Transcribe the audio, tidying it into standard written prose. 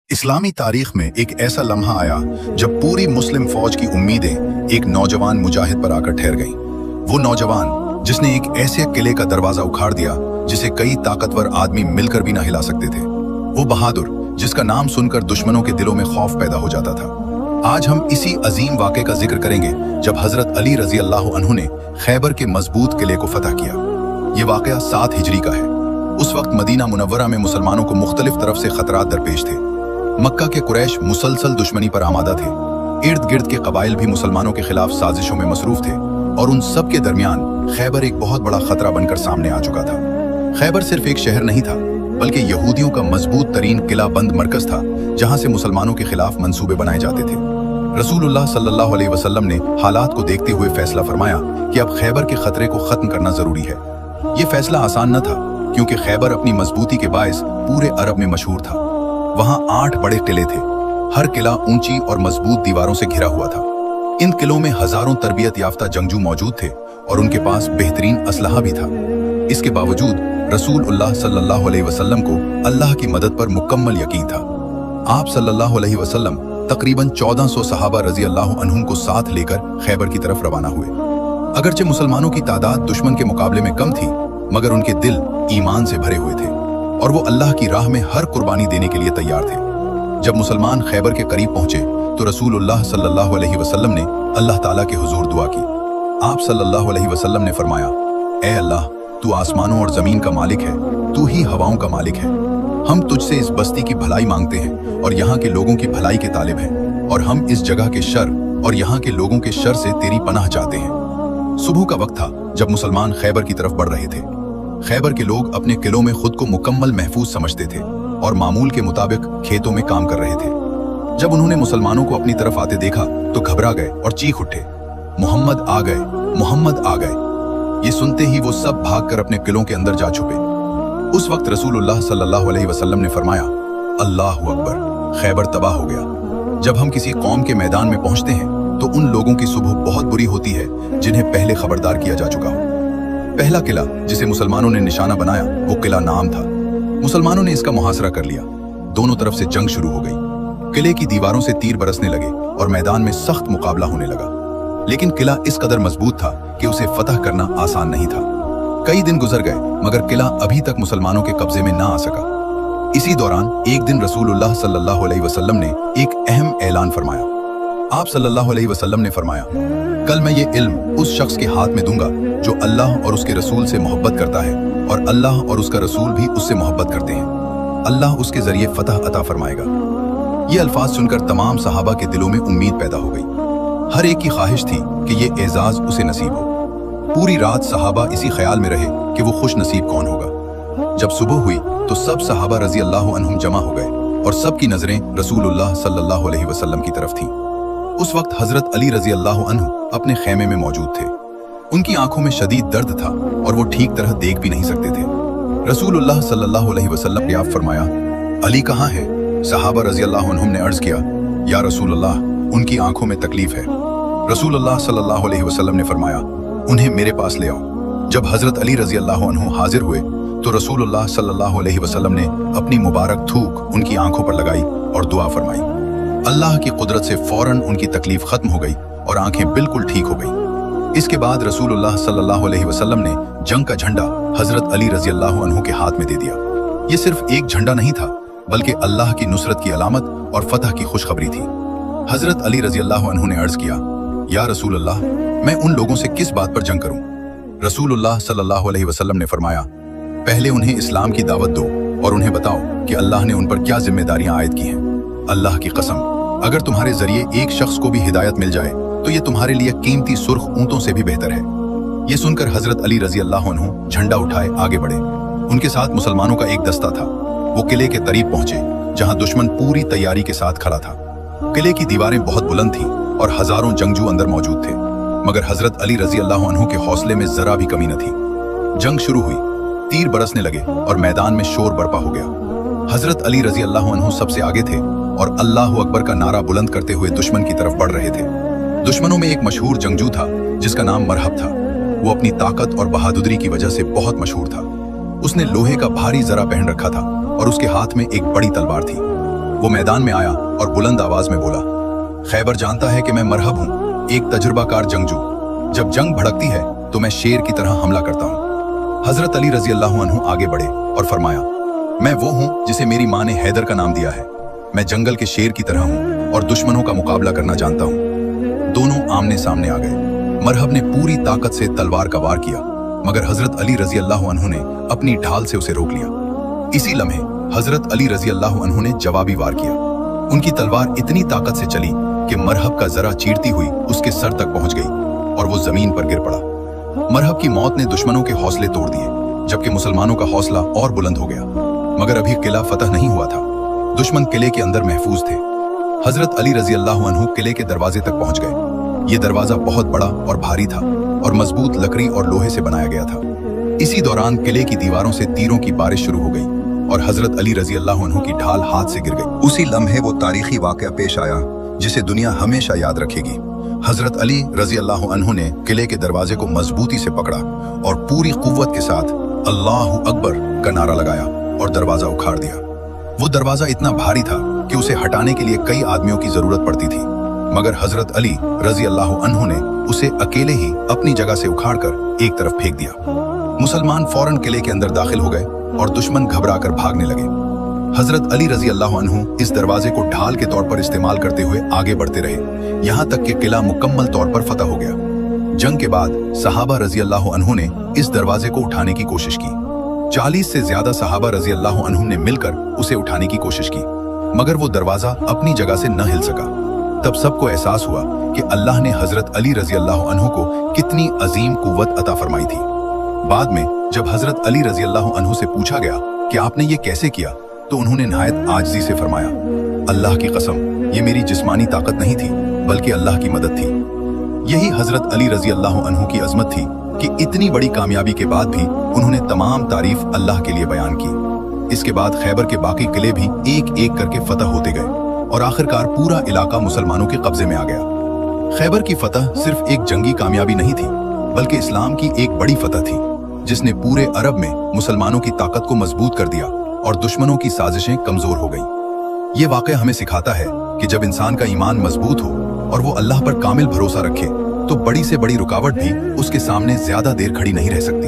इस्लामी तारीख में एक ऐसा लम्हा आया जब पूरी मुस्लिम फौज की उम्मीदें एक नौजवान मुजाहिद पर आकर ठहर गईं। वो नौजवान जिसने एक ऐसे किले का दरवाजा उखाड़ दिया जिसे कई ताकतवर आदमी मिलकर भी ना हिला सकते थे। वो बहादुर जिसका नाम सुनकर दुश्मनों के दिलों में खौफ पैदा हो जाता था। आज हम इसी अजीम वाक़े का जिक्र करेंगे जब हजरत अली रजी अल्लाह अन्हु ने खैबर के मजबूत किले को फतह किया। ये वाक़या 7 हिजरी का है। उस वक्त मदीना मुनव्वरा में मुसलमानों को मुख्तलिफ तरफ से खतरात दरपेश थे। मक्का के कुरैश मुसलसल दुश्मनी पर आमादा थे। इर्द गिर्द के कबाइल भी मुसलमानों के खिलाफ साजिशों में मसरूफ थे और उन सब के दरमियान खैबर एक बहुत बड़ा खतरा बनकर सामने आ चुका था। खैबर सिर्फ एक शहर नहीं था बल्कि यहूदियों का मजबूत तरीन किला बंद मरकज था जहां से मुसलमानों के खिलाफ मंसूबे बनाए जाते थे। रसूलुल्लाह सल्लल्लाहु अलैहि वसल्लम ने हालात को देखते हुए फैसला फरमाया कि अब खैबर के खतरे को खत्म करना जरूरी है। ये फैसला आसान न था क्योंकि खैबर अपनी मजबूती के बायस पूरे अरब में मशहूर था। वहां 8 बड़े किले थे। हर किला ऊंची और मजबूत दीवारों से घिरा हुआ था। इन किलों में हजारों तरबियत याफ्ता जंगजू मौजूद थे और उनके पास बेहतरीन असलहा भी था। इसके बावजूद रसूलुल्लाह सल्लल्लाहु अलैहि वसल्लम को अल्लाह की मदद पर मुकम्मल यकीन था। आप सल्लल्लाहु अलैहि वसल्लम तकरीबन 1400 सहाबा रजी अल्लाह अन्हुम को साथ लेकर खैबर की तरफ रवाना हुए। अगरचे मुसलमानों की तादाद दुश्मन के मुकाबले में कम थी मगर उनके दिल ईमान से भरे हुए थे और वो अल्लाह की राह में हर कुर्बानी देने के लिए तैयार थे। जब मुसलमान खैबर के करीब पहुंचे तो रसूलुल्लाह सल्लल्लाहु अलैहि वसल्लम ने अल्लाह ताला के हुजूर दुआ की। आप सल्लल्लाहु अलैहि वसल्लम ने फरमाया, ए अल्लाह, तू आसमानों और जमीन का मालिक है, तू ही हवाओं का मालिक है। हम तुझसे इस बस्ती की भलाई मांगते हैं और यहाँ के लोगों की भलाई के तालिब हैं और हम इस जगह के शर और यहाँ के लोगों के शर से तेरी पनाह चाहते हैं। सुबह का वक्त था जब मुसलमान खैबर की तरफ बढ़ रहे थे। खैबर के लोग अपने किलों में खुद को मुकम्मल महफूज समझते थे और मामूल के मुताबिक खेतों में काम कर रहे थे। जब उन्होंने मुसलमानों को अपनी तरफ आते देखा तो घबरा गए और चीख उठे, मोहम्मद आ गए, मोहम्मद आ गए। ये सुनते ही वो सब भागकर अपने किलों के अंदर जा छुपे। उस वक्त रसूलुल्लाह सल्लल्लाहु अलैहि वसल्लम ने फरमाया, अल्लाहु अकबर, खैबर तबाह हो गया। जब हम किसी कौम के मैदान में पहुंचते हैं तो उन लोगों की सुबह बहुत बुरी होती है जिन्हें पहले खबरदार किया जा चुका हो। पहला किला जिसे मुसलमानों ने निशाना बनाया वो किला नाम था। मुसलमानों ने इसका मुहासरा कर लिया। दोनों तरफ से जंग शुरू हो गई। किले की दीवारों से तीर बरसने लगे और मैदान में सख्त मुकाबला होने लगा। लेकिन किला इस कदर मजबूत था कि उसे फतह करना आसान नहीं था। कई दिन गुजर गए मगर किला अभी तक मुसलमानों के कब्जे में ना आ सका। इसी दौरान एक दिन रसूलुल्लाह सल्लल्लाहु अलैहि वसल्लम ने एक अहम ऐलान फरमाया। आप सल्लल्लाहु अलैहि वसल्लम ने फरमाया, कल मैं ये इल्म उस शख्स के हाथ में दूंगा जो अल्लाह और उसके रसूल से मोहब्बत करता है और अल्लाह और उसका रसूल भी उससे मोहब्बत करते हैं। अल्लाह उसके जरिए फतह अता फरमाएगा। ये अल्फाज सुनकर तमाम सहाबा के दिलों में उम्मीद पैदा हो गई। हर एक की ख्वाहिश थी कि ये एजाज उसे नसीब हो। पूरी रात सहाबा इसी ख्याल में रहे कि वो खुश नसीब कौन होगा। जब सुबह हुई तो सब सहाबा रजी अल्लाह अन्हुम जमा हो गए और सबकी नजरें रसूलुल्लाह सल्लल्लाहु अलैहि वसल्लम की तरफ थीं। उस वक्त हजरत अली रजी अल्लाह अन्हु अपने खेमे में मौजूद थे। उनकी आंखों में शदीद दर्द था और वो ठीक तरह देख भी नहीं सकते थे। रसूलुल्लाह सल्लल्लाहु अलैहि वसल्लम ने आप फरमाया, अली कहाँ है? सहाबा रजी अल्लाह अन्हुम ने अर्ज किया, या रसूलुल्लाह, उनकी आंखों में तकलीफ है। रसूलुल्लाह सल्लल्लाहु अलैहि वसल्लम ने फरमाया, उन्हें मेरे पास ले आओ। जब हजरत अली रजी अल्लाह अन्हु हाजिर हुए तो रसूलुल्लाह सल्लल्लाहु अलैहि वसल्लम ने अपनी मुबारक थूक उनकी आंखों पर लगाई और दुआ फरमाई। अल्लाह की कुदरत से फौरन उनकी तकलीफ खत्म हो गई और आंखें बिल्कुल ठीक हो गई। इसके बाद रसूलुल्लाह सल्लल्लाहु अलैहि वसल्लम ने जंग का झंडा हजरत अली रजी अल्लाह अन्हु के हाथ में दे दिया। ये सिर्फ एक झंडा नहीं था बल्कि अल्लाह की नुसरत की अलामत और फतह की खुशखबरी थी। हजरत अली रजी अल्लाह अन्हु ने अर्ज किया, या रसूलुल्लाह, मैं उन लोगों से किस बात पर जंग करूं? रसूलुल्लाह सल्लल्लाहु अलैहि वसल्लम ने फरमाया, पहले उन्हें इस्लाम की दावत दो और उन्हें बताओ कि अल्लाह ने उन पर क्या जिम्मेदारियां आयद की हैं। अल्लाह की कसम, अगर तुम्हारे जरिए एक शख्स को भी हिदायत मिल जाए तो ये तुम्हारे लिए कीमती सुर्ख ऊंटों से भी बेहतर है। ये सुनकर हजरत अली रजी अल्लाह अन्हु झंडा उठाए आगे बढ़े। उनके साथ मुसलमानों का एक दस्ता था। वो किले के करीब पहुंचे जहां दुश्मन पूरी तैयारी के साथ खड़ा था। किले की दीवारें बहुत बुलंद थीं और हजारों जंगजू अंदर मौजूद थे मगर हजरत अली रजी अल्लाह अन्हु के हौसले में जरा भी कमी न थी। जंग शुरू हुई, तीर बरसने लगे और मैदान में शोर बरपा हो गया। हजरत अली रजी अल्लाह अन्हु सबसे आगे थे और अल्लाह अकबर का नारा बुलंद करते हुए दुश्मन की तरफ बढ़ रहे थे। दुश्मनों में एक मशहूर जंगजू था जिसका नाम मरहब था। वो अपनी ताकत और बहादुरी की वजह से बहुत मशहूर था। उसने लोहे का भारी जरा पहन रखा था और उसके हाथ में एक बड़ी तलवार थी। वो मैदान में आया और बुलंद आवाज में बोला, खैबर जानता है कि मैं मरहब हूँ, एक तजुर्बाकार जंगजू। जब जंग भड़कती है तो मैं शेर की तरह हमला करता हूँ। हजरत अली रजी अल्लाह अन्हु आगे बढ़े और फरमाया, मैं वो हूँ जिसे मेरी माँ ने हैदर का नाम दिया है। मैं जंगल के शेर की तरह हूँ और दुश्मनों का मुकाबला करना जानता हूँ। दोनों आमने सामने आ गए। मरहब ने पूरी ताकत से तलवार का वार किया, मगर हजरत अली रजी अल्लाह अन्हु ने अपनी ढाल से उसे रोक लिया। इसी लम्हे हजरत अली रजी अल्लाह अन्हु ने जवाबी वार किया। उनकी तलवार इतनी ताकत से चली कि मरहब का जरा चीरती हुई उसके सर तक पहुंच गई और वो जमीन पर गिर पड़ा। मरहब की मौत ने दुश्मनों के हौसले तोड़ दिए, जबकि मुसलमानों का हौसला और बुलंद हो गया। मगर अभी किला फतह नहीं हुआ था। दुश्मन किले के अंदर महफूज थे। हजरत अली रजी अल्लाह अन्हु किले के दरवाजे तक पहुंच गए। ये दरवाजा बहुत बड़ा और भारी था और मजबूत लकड़ी और लोहे से बनाया गया था। इसी दौरान किले की दीवारों से तीरों की बारिश शुरू हो गई और हजरत अली रजी अल्लाह अन्हु की ढाल हाथ से गिर गई। उसी लम्हे वो तारीखी वाकया पेश आया जिसे दुनिया हमेशा याद रखेगी। हजरत अली रजी अल्लाह अन्हु ने किले के दरवाजे को मजबूती से पकड़ा और पूरी कुव्वत के साथ अल्लाहु अकबर का नारा लगाया और दरवाजा उखाड़ दिया। वो दरवाजा इतना भारी था कि उसे हटाने के लिए कई आदमियों की जरूरत पड़ती थी, मगर हजरत अली रजी अल्लाह अन्हु ने उसे अकेले ही अपनी जगह से उखाड़कर एक तरफ फेंक दिया। मुसलमान फौरन किले के अंदर दाखिल हो गए और दुश्मन घबराकर भागने लगे। हजरत अली रजी अल्लाह अन्हु इस दरवाजे को ढाल के तौर पर इस्तेमाल करते हुए आगे बढ़ते रहे, यहाँ तक कि किला मुकम्मल तौर पर फतह हो गया। जंग के बाद सहाबा रजी अल्लाह अन्हु ने इस दरवाजे को उठाने की कोशिश की। 40 से ज्यादा सहाबा रजी अल्लाह अन्हु ने मिलकर उसे उठाने की कोशिश की, मगर वो दरवाजा अपनी जगह से न हिल सका। तब सबको एहसास हुआ कि अल्लाह ने हजरत अली रजी अल्लाह अन्हु को कितनी अजीम कुव्वत अता फरमाई थी। बाद में जब हजरत अली रजी अल्लाह अन्हु से पूछा गया कि आपने ये कैसे किया, तो उन्होंने नहायत आजिज़ी से फरमाया, अल्लाह की कसम, ये मेरी जिस्मानी ताकत नहीं थी बल्कि अल्लाह की मदद थी। यही हजरत अली रजी अल्लाह अन्हु की अजमत थी कि इतनी बड़ी कामयाबी के बाद भी उन्होंने तमाम तारीफ अल्लाह के लिए बयान की। इसके बाद खैबर के बाकी किले भी एक एक करके फतह होते गए और आखिरकार पूरा इलाका मुसलमानों के कब्जे में आ गया। खैबर की फतह सिर्फ एक जंगी कामयाबी नहीं थी, बल्कि इस्लाम की एक बड़ी फतह थी, जिसने पूरे अरब में मुसलमानों की ताकत को मजबूत कर दिया और दुश्मनों की साजिशें कमजोर हो गईं। ये वाक़या हमें सिखाता है कि जब इंसान का ईमान मजबूत हो और वो अल्लाह पर कामिल भरोसा रखे, तो बड़ी से बड़ी रुकावट भी उसके सामने ज्यादा देर खड़ी नहीं रह सकती।